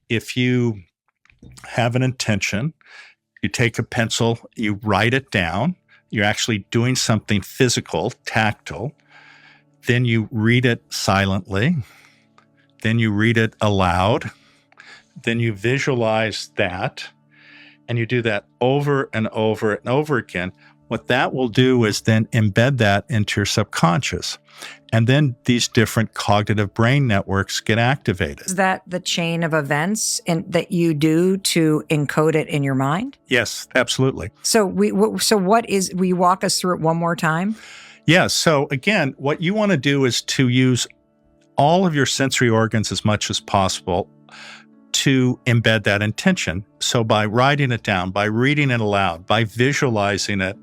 if you have an intention, you take a pencil, you write it down, you're actually doing something physical, tactile, then you read it silently, then you read it aloud, then you visualize that, and you do that over and over and over again. What that will do is then embed that into your subconscious. And then these different cognitive brain networks get activated. Is that the chain of events that you do to encode it in your mind? Yes, absolutely. So will you walk us through it one more time? Yeah. So again, what you want to do is to use all of your sensory organs as much as possible to embed that intention. So by writing it down, by reading it aloud, by visualizing it,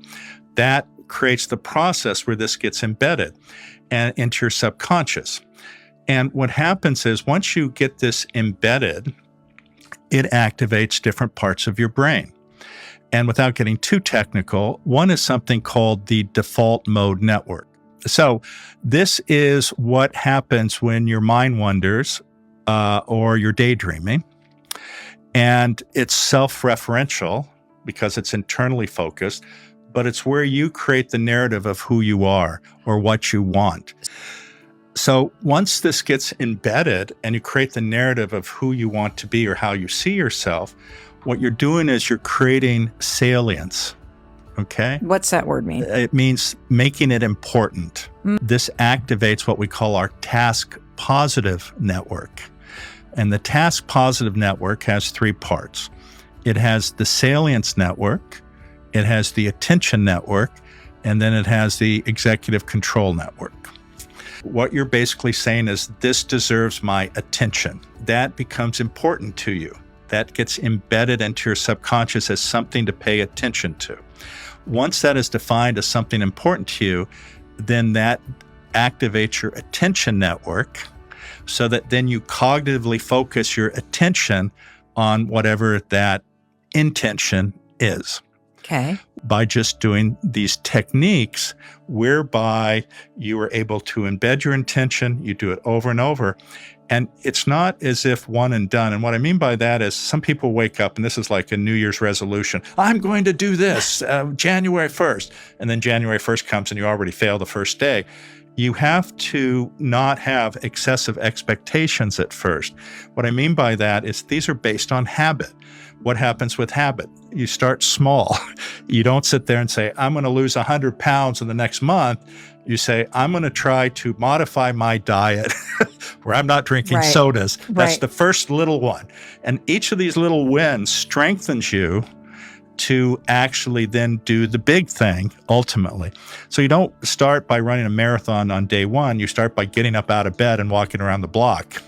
that creates the process where this gets embedded and into your subconscious. And what happens is once you get this embedded, it activates different parts of your brain. And without getting too technical, one is something called the default mode network. So this is what happens when your mind wanders or you're daydreaming. And it's self-referential because it's internally focused, but it's where you create the narrative of who you are or what you want. So once this gets embedded and you create the narrative of who you want to be or how you see yourself, what you're doing is you're creating salience. Okay? What's that word mean? It means making it important. This activates what we call our task positive network. And the task positive network has three parts. It has the salience network, it has the attention network, and then it has the executive control network. What you're basically saying is, this deserves my attention. That becomes important to you. That gets embedded into your subconscious as something to pay attention to. Once that is defined as something important to you, then that activates your attention network so that then you cognitively focus your attention on whatever that intention is. Okay. By just doing these techniques whereby you are able to embed your intention, you do it over and over. And it's not as if one and done. And what I mean by that is some people wake up, and this is like a New Year's resolution. I'm going to do this January 1st. And then January 1st comes and you already fail the first day. You have to not have excessive expectations at first. What I mean by that is these are based on habit. What happens with habit? You start small. You don't sit there and say, I'm going to lose 100 pounds in the next month. You say, I'm going to try to modify my diet where I'm not drinking sodas. That's the first little one. And each of these little wins strengthens you to actually then do the big thing ultimately. So you don't start by running a marathon on day one. You start by getting up out of bed and walking around the block.